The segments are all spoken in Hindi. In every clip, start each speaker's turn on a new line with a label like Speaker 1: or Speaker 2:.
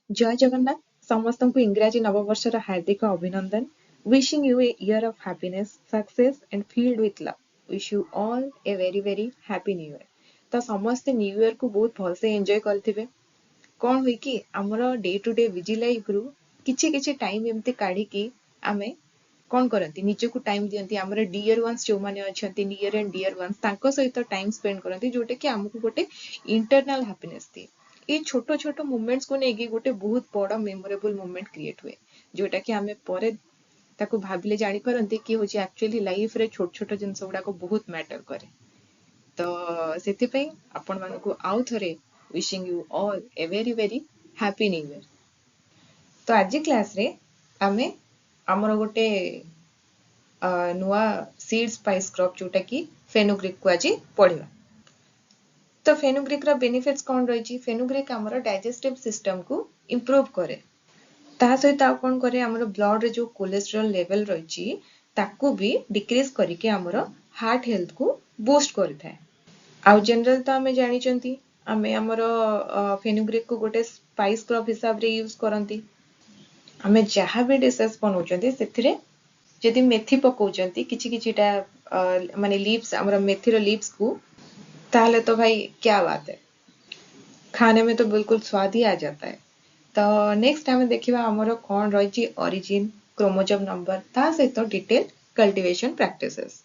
Speaker 1: जय जगन्नाथ समस्त को इंग्राजी नववर्षर हार्दिक अभिनंदन wishing U a year of happiness success and field with love wish you all a very very happy new year. तो समस्त न्यू ईयर को बहुत भलसे एंजॉय करथिबे। कौन हुई कि हमर day to day busy life रु किछि किछि टाइम एमती काढी कि आमे कौन करती निजको टाइम दियंती हमर डियर वंस जो माने अछंती नियर एंड डियर वंस तांको सहित टाइम स्पेंड करंती जोटे कि हमकु गोटे इंटरनल हैप्पीनेस दिए। ये छोटो छोटो मोमेंट्स को लेकिन गोटे बहुत बड़ मेमोरेबल मोमेंट क्रिएट हुए जोटा कि आमे परे ताको भाबिले जानि परंती कि होची एक्चुअली लाइफ रे छोट छोट जिंस गुडा को बहुत मैटर करे। तो सेति पई आपण मानको आउ थरे wishing you all a very very happy new year. तो आज क्लास रे आमे हमर गोटे नुआ सीड स्पाइस क्रॉप जोटा कि फेनुग्रीक को आज पढ़िबा। तो फेनुग्रीक रा बेनिफिट्स कौन रही? फेनुग्रीक हमर डाइजेस्टिव सिस्टम को इंप्रूव करे ता सहित आ कौन करे हमर ब्लड रे जो कोलेस्ट्रॉल लेवल रही ताकू भी डिक्रीज करके हमर हार्ट हेल्थ को बूस्ट करथाय। आ जनरल तो हमें जानी चंती हमें हमर फेनुग्रीक को गोटे स्पाइस क्रॉप हिसाब रे यूज करंती। हमें जहाँ भी डिशेस बनाउचंती सेथिरे यदि मेथी पकाउचंती किछि किछिटा माने लीव्स हमर मेथी रो लीव्स को ताहले तो भाई क्या बात है, खाने में तो बिल्कुल स्वाद ही आ जाता है। तो नेक्स्ट हमें देखिबा हमर कोन रही ओरिजिन क्रोमोसोम नंबर ता सहित डिटेल कल्टीवेशन प्रैक्टिसेस।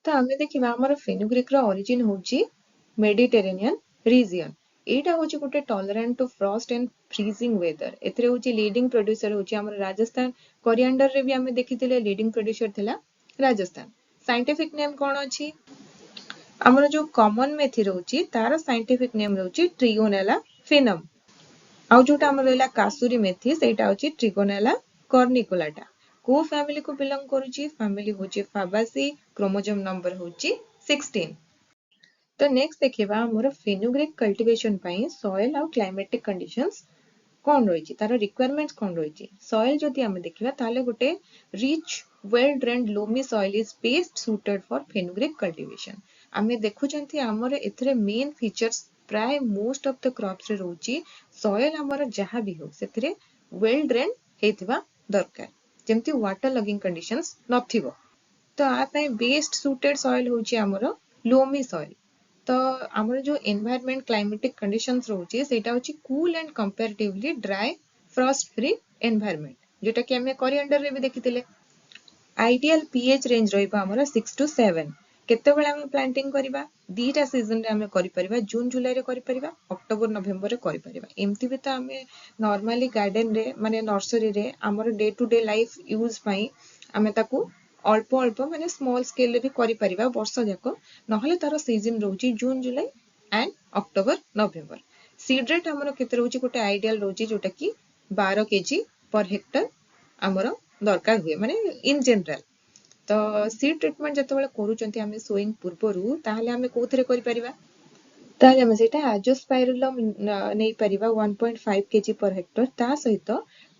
Speaker 1: तो हमें देखिबा हमर फेनुग्रीक रो ओरिजिन होची मेडिटेरेनियन रीजन। एटा होची गोटे tolerant to frost and freezing weather. एथरे होची लीडिंग प्रोड्यूसर होची हमर राजस्थान। कोरिएंडर रे भी हमें देखिथिले लीडिंग प्रोड्यूसर थिला राजस्थान। साइंटिफिक नेम कोन अछि? हमर जो कॉमन मेथी रहउची तार साइंटिफिक नेम रहउची ट्रिगोनेला फिनम। आउ जोटा हमर रहला कासूरी मेथी सेटा होची ट्रिगोनेला कॉर्निकुलाटा। को फैमिली को बिलोंग करूची? फैमिली होची फाबासी, क्रोमोसोम नंबर होची 16। तो नेक्स्ट देखिबा हमर फेनुग्रीक कल्टीवेशन पई सॉइल आउ क्लाइमेटिक कंडीशंस कोन रहिची तार रिक्वायरमेंट्स कोन रहिची। सॉइल जदि हम देखिबा ताले गोटे rich well drained loamy soil is best suited for fenugreek cultivation. आमे देखुचंती हमर एथरे मेन फीचर्स प्राय मोस्ट ऑफ द क्रॉप्स रे रहउची सॉइल हमर जहाँ भी हो सेथरे वेल ड्रेन्ड हेतिबा दरकार जेमती वाटर लगिंग कंडीशंस नथिबो। तो आ पई बेस्ट सुटेड सॉइल होची हमर लोमी सॉइल। तो हमर जो एनवायरनमेंट क्लाइमेटिक कंडीशंस रहउची सेटा होची cool and comparatively dry frost free environment जेटा कि हमें कोरिएंडर रे भी देखिथिले। आइडियल पीएच रेंज रहिबा हमर 6 to 7। केते बेला हम प्लांटिंग करिबा? दीटा सीजन रे हमें करि परिबा, जून जुलाई रे करि परिबा, अक्टोबर नवंबर रे करि परिबा। एमती भी तो हमें नॉर्मली गार्डन रे माने नर्सरी रे हमर day to day life use पई हमें ताकू अल्प अल्प माने स्मॉल स्केल रे भी करि परिबा वर्ष जाको। नहले तार सीजन रहउची June July and October November. Seed rate हमर केते रहउची गोटे आइडियल रहउची जोटा कि 12 केजी पर हेक्टर हमर दरकार हुए माने इन जनरल। तो सीड ट्रीटमेंट जतबेले करूचंती हमें सोइंग पूर्वरु ताहले हमें कोथरे करि परिबा? ताहले हमें सेटा एजोस्पाइरिलम नै परिबा 1.5 केजी पर हेक्टर ता सहित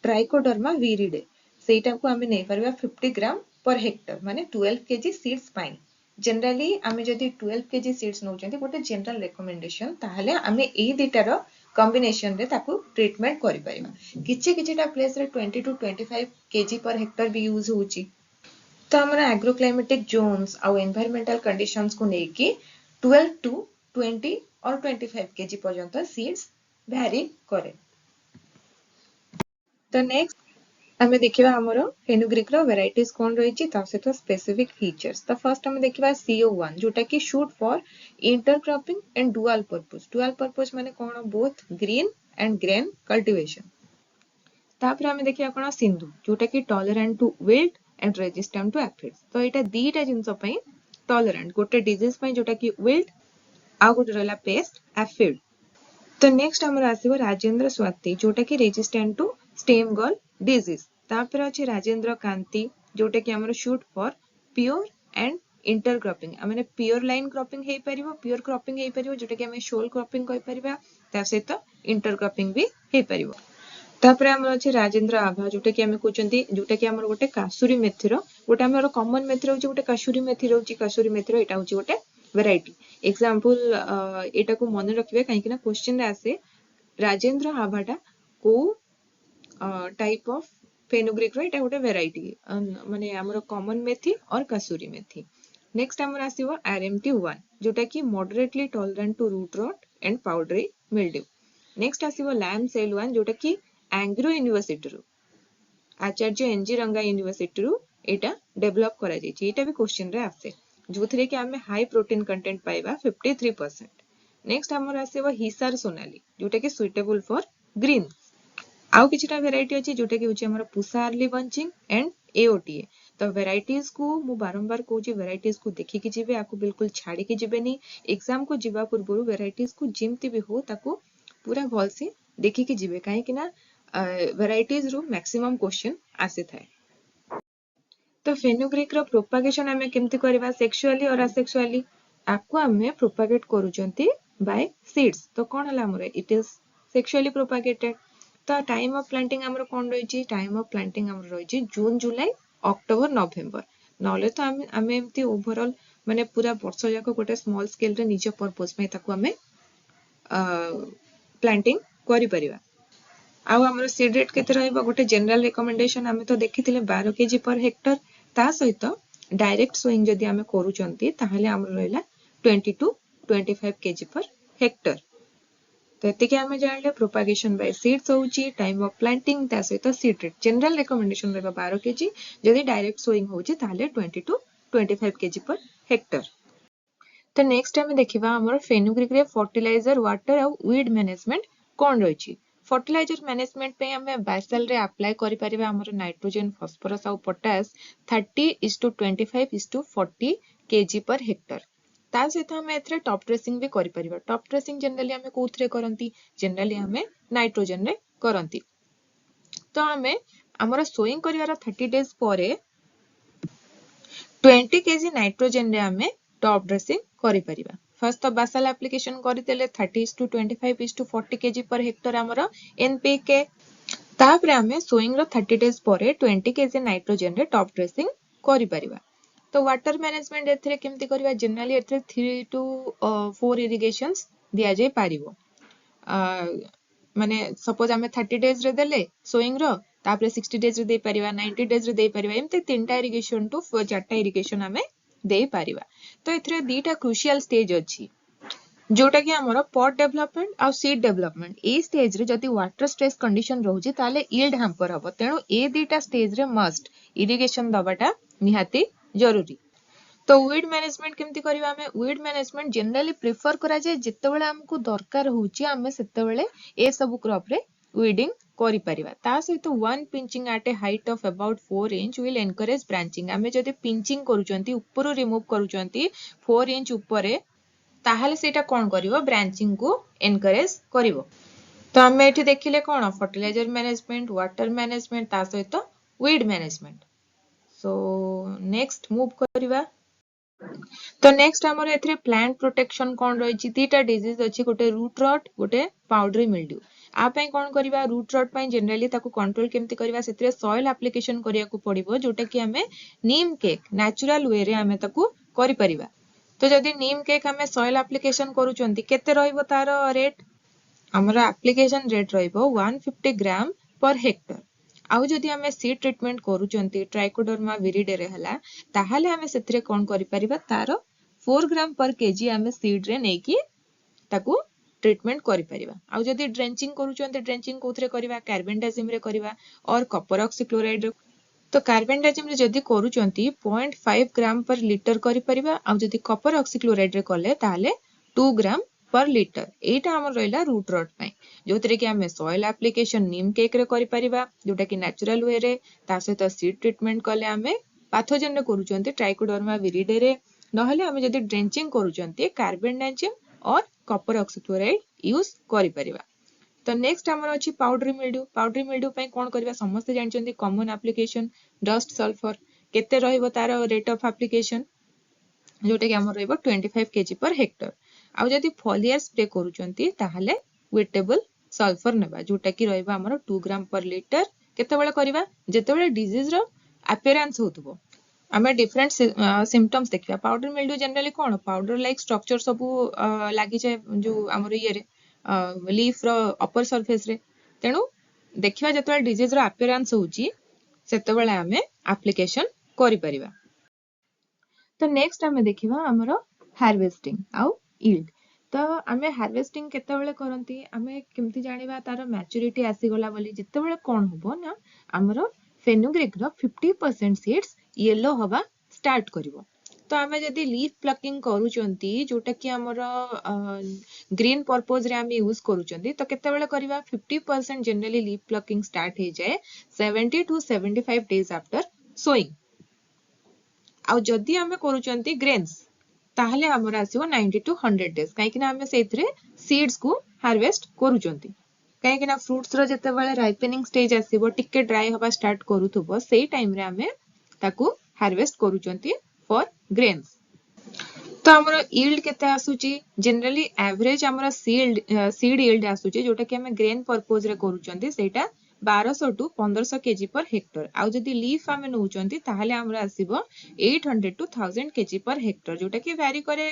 Speaker 1: ट्राइकोडर्मा विरिडे सेटा को हमें नै परिबा 50 ग्राम पर हेक्टर माने 12 केजी सीड्स पाइन। जनरली हमें जदि 12 केजी सीड्स नउचंती गोटे जनरल रिकमेंडेशन ताहले हमें ए दिटार कॉम्बिनेशन रे ताकू ट्रीटमेंट करि परिबा। किछि किछिटा प्लेस रे 20 to 25 केजी पर हेक्टर भी यूज होउची। तो हमारा एग्रोक्लाइमेटिक जोन्स आउ एनवायरमेंटल कंडीशंस को लेकी 12 to 20 और 25 केजी पर्यंत सीड्स वैरी करे। तो नेक्स्ट हमें देखिबा हमरो फेनुग्रीक रो वेराइटीज कोन रहिची ता सहित स्पेसिफिक फीचर्स। तो फर्स्ट हमें देखिबा CO1 जोटा कि suit for intercropping and dual purpose. Dual purpose माने कोन both green and grain cultivation. तापर हमें देखिबा कोन सिंधु जोटा कि tolerant to wilt and resistant to aphids. तो एटा दीटा जिंस पई टॉलरेंट गोटे डिजीज पई जोटा कि विल्ट आ गोटे रहला पेस्ट एफिड। तो नेक्स्ट हमर आसीबो राजेंद्र स्वाति जोटा कि रेजिस्टेंट टू स्टेम गल डिजीज। तापर अछि राजेंद्र कांति जोटा कि हमर shoot for pure and intercropping. माने प्योर लाइन क्रॉपिंग हे परिबो, प्योर क्रॉपिंग हे परिबो जोटा कि हमें शोल क्रॉपिंग कहि परिबा, ता सहित इंटरक्रॉपिंग भी हे परिबो। तापरे हमर अछि राजेंद्र आभा जोटा कि हमें कहउचंती जोटा कि हमर गोटे कासूरी मेथी रो गोटे हमर कॉमन मेथी रहउची गोटे कासूरी मेथी रहउची। कासूरी मेथी रो एटा होची गोटे वैरायटी। एग्जांपल एटा को मन रखिबे काहे कि ना क्वेश्चन रे आसे राजेंद्र आभाटा को टाइप ऑफ फेनुग्रीक रो एटा गोटे वेराइटी माने हमर कॉमन मेथी और कसूरी मेथी। नेक्स्ट हमर आसीबो RMT1 जोटा कि moderately tolerant to root rot and powdery mildew. Next आसीबो लैम सेल 1 जोटा कि एंग्रो यूनिवर्सिटी रो आचार्य एनजी रंगा यूनिवर्सिटी रो एटा डेवलप करा जायछि। एटा भी क्वेश्चन रे आसे जोथरे कि हमें हाई प्रोटीन कंटेंट पाइबा 53%। नेक्स्ट हमर आसीबो हिसार सोनाली जोटा कि सुइटेबल फॉर ग्रीन। आउ किछटा वेराइटी अछि जोटा कि होछि हमर पुसा अर्ली बंचिंग एंड एओटीए। तो वेराइटीज को मु बारंबार कहूछि वेराइटीज को देखि कि जिवे आकु बिल्कुल छाड़ी कि जिवेनी। एग्जाम को जिबा पूर्व वेराइटीज को जिमती भी हो ताकू पूरा भल से देखि कि जिवे काहे कि ना वेराइटीज रो मैक्सिमम क्वेश्चन आसे थाए। तो फेनुग्रीक रो प्रोपागेशन हमें केमती करबा सेक्सुअली और असेक्सुअली आकु हमें प्रोपागेट करूचंती बाय सीड्स। तो कोन हला हमरे इट इज सेक्सुअली प्रोपागेटेड। तो टाइम ऑफ प्लांटिंग हमर कोन रहिछि टाइम ऑफ प्लांटिंग हमर रहिछि जून जुलाई अक्टोबर नवेम्बर। नले तो हमें एमती ओवरऑल माने पूरा वर्ष जाक गोटे स्मॉल स्केल रे निज पर्पस में ताकू हमें प्लांटिंग करि परिबा। आउ हमर सीड रेट केते रहइबो गोटे जनरल रिकमेंडेशन हमें तो देखिथिले 12 केजी पर हेक्टर। ता सहित डायरेक्ट सोइंग जदि हमें करूचंती ताहले हमर रहला 20 टू 25 केजी पर हेक्टर। तो एतिके हमें जानले प्रोपागेशन बाय सीड्स होउची टाइम ऑफ प्लांटिंग ता सहित सीड रेट जनरल रिकमेंडेशन रहबा 12 केजी जदि डायरेक्ट सोइंग होउची ताहले 20 टू 25 केजी पर हेक्टर। तो नेक्स्ट हमें देखिबा हमर फेनुग्रीक रे फर्टिलाइजर वाटर और वीड मैनेजमेंट कोन रहिची। फर्टिलाइजर मैनेजमेंट पे हमें बायसेल रे अप्लाई करि परिबा हमर नाइट्रोजन फास्फोरस और पोटास 30:25:40 केजी पर हेक्टर। ता सहित हमें एथरे टॉप ड्रेसिंग भी करि परिबा। टॉप ड्रेसिंग जनरली हमें कोथरे करंती जनरली हमें नाइट्रोजन रे करंती। तो हमें हमर सोइंग करिवार 30 डेज परे 20 केजी नाइट्रोजन रे हमें टॉप ड्रेसिंग करि परिबा। फर्स्ट तो बासल एप्लीकेशन करितेले 30:25:40 केजी पर हेक्टर हमर एनपीके। तापरे हमें सोइंग रो 30 डेज परे 20 केजी नाइट्रोजन रे टॉप ड्रेसिंग करि परिबा। तो वाटर मैनेजमेंट एथरे केमती करबा जनरली एथरे 3 टू 4 इरिगेशंस दिया जाय पारिबो। माने सपोज हमें 30 डेज रे देले सोइंग रो तापरे 60 डेज रे दे परिबा 90 डेज रे दे परिबा एमते तीनटा इरिगेशन टू 4टा इरिगेशन हमें दे पारिबा। तो एथरे दीटा क्रुशियल स्टेज अछि जोटा कि हमरो पॉट डेवलपमेंट और सीड डेवलपमेंट। ए स्टेज रे जदि वाटर स्ट्रेस कंडीशन रहउची ताले यील्ड हैम्पर हबो। तेणु ए दीटा स्टेज रे मस्ट इरिगेशन दबाटा निहाती जरूरी। तो वीड मैनेजमेंट केमती करबा हमें वीड मैनेजमेंट जनरली प्रेफर करा जाय जेतेबेले हमकु दरकार होउची हमें सेतेबेले ए सब क्रॉप रे वीडिंग करि परिबा। ता सहित one pinching at a height of about 4 inch will encourage branching. हमें जदि पिंचिंग करूचंती ऊपर रिमूव करूचंती 4 इंच ऊपरे ताहले सेटा कोन करिवो ब्रांचिंग को एनकरेज करिवो। तो हमें एठी देखिले कोन फर्टिलाइजर मैनेजमेंट वाटर मैनेजमेंट ता सहित weed management. So next move करिवा। तो नेक्स्ट हमर एथरे प्लांट प्रोटेक्शन कोन रहिची तीटा डिजीज अछि गोटे रूट रॉट गोटे पाउडरी मिल्ड्यू। आ पई कोन करिवा रूट रॉट पई जनरली ताको कंट्रोल केमती करिवा सेतरे सॉइल एप्लीकेशन करिया को पड़िबो जोटा कि हमें नीम केक नेचुरल वे रे हमें ताको करि परिबा। तो जदि नीम केक हमें सॉइल एप्लीकेशन करूचंती केते रहइबो तार रेट हमर एप्लीकेशन रेट रहइबो 150 ग्राम पर हेक्टर। आउ जदि हमें सीड ट्रीटमेंट करूचंती ट्राइकोडर्मा विरिडे रे हला ताहाले हमें सेतरे कोन करि परिबा तार 4 ग्राम पर केजी हमें सीड रे नै कि ताकू ट्रीटमेंट करि परिबा। आउ जदि ड्रेंचिंग करूचंती ड्रेंचिंग कोथरे करिबा कार्बेंडाजिम रे करिबा और कॉपर ऑक्सीक्लोराइड रे। तो कार्बेंडाजिम रे जदि करूचंती 0.5 ग्राम पर लीटर करि परिबा आउ जदि कॉपर ऑक्सीक्लोराइड रे कले ताहाले 2 ग्राम पर लीटर। एटा हमर रहला रूट रॉट पई जोतरे कि हमें सॉइल एप्लीकेशन नीम केक रे करि परिबा जोटा कि नेचुरल वे रे। ता सहित सीड ट्रीटमेंट कले हमें पैथोजेन रे करूचंती ट्राइकोडर्मा विरिडे रे नहले हमें जदि ड्रेंचिंग करूचंती कार्बेंडाजिम और कॉपर ऑक्सीक्लोराइड यूज करि परिबा। तो नेक्स्ट हमर अछि पाउडरी मिल्ड्यू पई कोन करबा समस्त जानचंती कॉमन एप्लीकेशन डस्ट सल्फर केते रहइबो तार रेट ऑफ एप्लीकेशन जोटा कि हमर रहइबो 25 केजी पर हेक्टर। आउ जदि फॉलियर स्प्रे करूचंती ताहाले वेटेबल सल्फर नेबा जोटा कि रहइबो हमर 2 ग्राम पर लीटर। केतेबेले करबा जेतेबेले डिजीज रो अपीयरेंस होतबो। हमें डिफरेंट सिम्पटम्स देखिबा। पाउडर मिल्ड्यू जनरली कोन पाउडर लाइक स्ट्रक्चर सब लागि जाय जो हमर ये रे लीफ रो अपर सरफेस रे। तेणु देखिबा जतबेले डिजीज रो अपीयरेंस होउची सेतबेले आमे एप्लीकेशन करि परिबा। तो नेक्स्ट आमे देखिबा हमरो हार्वेस्टिंग आउ यील्ड। तो आमे हार्वेस्टिंग केतेबेले करंती आमे केमती जानिबा तारो मैच्योरिटी आसी गला बोली जेतेबेले कोन होबो ना हमरो फेनुग्रीक रो 50% सीड्स येलो हवा स्टार्ट करिवो। तो आमे जदि लीफ प्लकिंग करूचंती जोटा कि हमरो ग्रीन पर्पस रे आमे यूज करूचंती तो केतेबेले करिबा 50% जनरली लीफ प्लकिंग स्टार्ट हे जाए 70 to 75 days आफ्टर सोइंग। आउ जदि आमे करूचंती ग्रेन्स ताहले हमर आसीबो 90 to 100 days काहे कि ना आमे सेथरे सीड्स को हार्वेस्ट करूचंती। काहे कि ना फ्रूट्स रो जेतेबेले राइपनिंग स्टेज आसीबो टिके ड्राई हवा स्टार्ट करूथबो सेही टाइम रे आमे ताकू हार्वेस्ट करूचंती फॉर ग्रेन्स। तो हमरो यील्ड केते आसुची जनरली एवरेज हमरो सीड यील्ड आसुची जोटा कि हमें ग्रेन पर्पस रे करूचंती सेटा 1200 टू 1500 केजी पर हेक्टर। आउ जदि लीफ आमे नउचंती ताहले हमरो आसीबो 800 टू 1000 केजी पर हेक्टर जोटा कि वेरी करे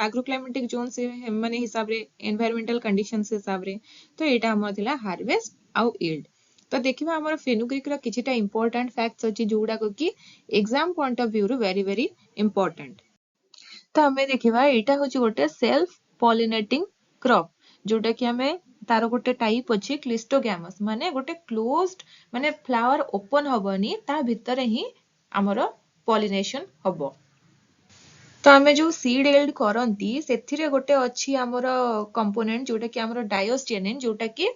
Speaker 1: एग्रोक्लाइमेटिक जोन से माने हिसाब रे एनवायरमेंटल कंडीशंस हिसाब रे। तो एटा हमर थिला हार्वेस्ट आउ यील्ड। तो देखिबा हमर फेनुग्रीक रो किछिटा इंपोर्टेंट फैक्ट्स अछि जोडा को कि एग्जाम पॉइंट ऑफ व्यू रो वेरी वेरी इंपोर्टेंट। तो हमें देखिबा एटा होची गोटे सेल्फ पॉलिनेटिंग क्रॉप जोटा कि हमें तारो गोटे टाइप अछि क्लिस्टोगैमस माने गोटे क्लोज्ड माने फ्लावर ओपन हबनी ता भितरे ही हमरो पॉलिनेशन हबो। तो हमें जो सीड यील्ड करंती सेथिरे गोटे अछि हमरो कंपोनेंट जोटा कि हमरो डायोस्टेनिन जोटा कि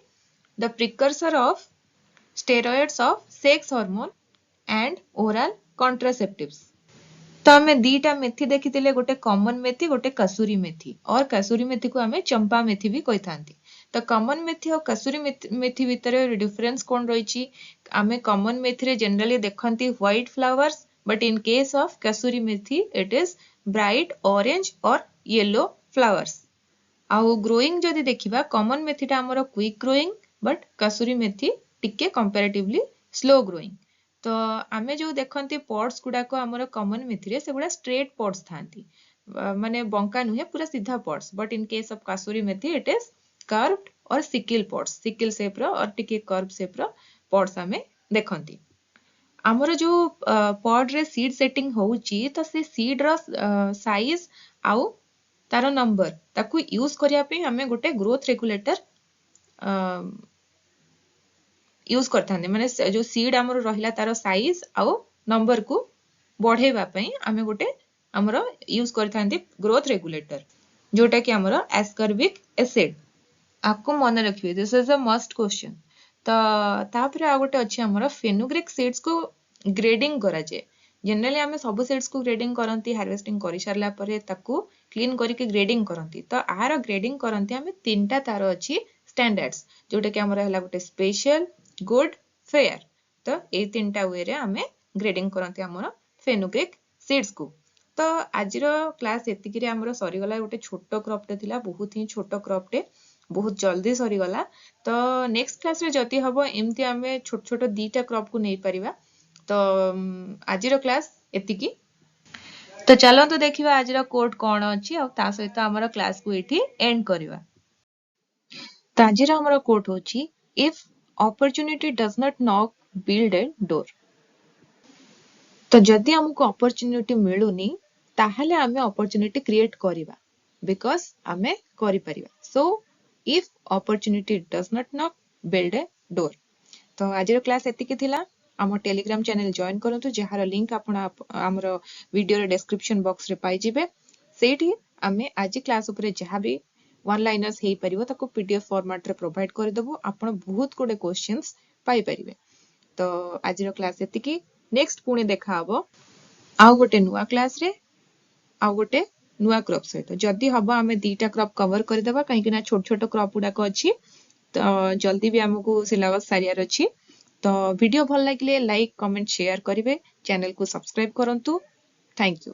Speaker 1: the precursor of steroids of sex hormone and oral contraceptives. तो हमें दीटा मेथी देखिथिले गोटे कॉमन मेथी गोटे कसूरी मेथी और कसूरी मेथी को हमें चंपा मेथी भी कहिथांती। तो कॉमन मेथी और कसूरी मेथी भितरे डिफरेंस कोन रहिची हमें कॉमन मेथी रे जनरली देखंती white flowers but in case of Kasuri methi it is bright orange और येलो फ्लावर्स। आउ ग्रोइंग जदि देखिबा कॉमन मेथीटा हमरो quick growing but Kasuri methi टिके कंपैरेटिवली स्लो ग्रोइंग। तो आमे जो देखंती पॉट्स गुडा को हमरो कॉमन मेथी रे सेगुडा स्ट्रेट पॉट्स थांती माने बंका नुहे पूरा सीधा pots but in case of Kasuri methi it is curved और सिकिल पॉट्स सिकिल शेप रो और टिके कर्व शेप रो पॉट्स आमे देखंती। हमरो जो पॉड रे सीड सेटिंग होउची तो से सीड रो साइज आउ तारो नंबर ताकू यूज करिया पे हमें गोटे ग्रोथ रेगुलेटर यूज करथांदे माने जो सीड हमरो रहिला तारो साइज आउ नंबर को बढ़ेबा पई हमें गोटे हमरो यूज करथांदे ग्रोथ रेगुलेटर जोटा कि हमरो एस्कॉर्बिक एसिड। आपको मन रखिए this is a must question. तो तापरे आ गोटे अछि हमरो फेनुग्रीक सीड्स को ग्रेडिंग करा जे जनरली हमें सब सीड्स को ग्रेडिंग करंती हार्वेस्टिंग करि सारला परे ताकू क्लीन करके ग्रेडिंग करंती। तो आरो ग्रेडिंग करंती हमें तीनटा तारो अछि स्टैंडर्ड्स जोटा कि हमरो हला गोटे स्पेशल गुड फेयर। तो ए तीनटा वे रे हमें ग्रेडिंग करंती हमरो फेनुग्रीक सीड्स को। तो आज क्लास एतिकी रे हमरो सरी गला गोटे छोटो क्रॉप टे थिला बहुत ही छोटो क्रॉप टे बहुत जल्दी सरी गला। तो नेक्स्ट क्लास रे जति हबो एमती हमें छोट छोट दीटा क्रॉप को नै परिबा। तो आज क्लास एतिकी। तो चलो तो देखिबा आज कोड कोन अछि और ता सहित हमरो क्लास को एठी एंड करिबा। तो आज हमरो कोड होछि if opportunity does not knock build a door। तो जदि हमको opportunity मिलुनी ताहले हमें opportunity create करिबा because हमें करि परिबा। So if opportunity does not knock build a door। तो आज क्लास एतिकी थिला हम टेलीग्राम चैनल जॉइन करंतु जहार लिंक आपण हमरो वीडियो रे डिस्क्रिप्शन बॉक्स रे पाई जिवे सेठी हमें आज क्लास ऊपर जहां भी वन लाइनर्स हे परिबो ताको पीडीएफ फॉर्मेट रे प्रोवाइड कर देबो आपण बहुत कोडे क्वेश्चंस पाई परिबे। तो आज क्लास एतिकी नेक्स्ट पुणी देखा हबो आ गोटे नुवा क्लास रे आ गोटे नुवा क्रॉप सहित जदी हबो हमें दीटा क्रॉप कवर कर देबा काहे कि ना छोट छोट क्रॉप गुडा को अछि तो जल्दी भी हमको सिलेबस सारियार अछि। तो वीडियो भल लागिले लाइक कमेंट शेयर करिवे चैनल को सब्सक्राइब करंतु। Thank you.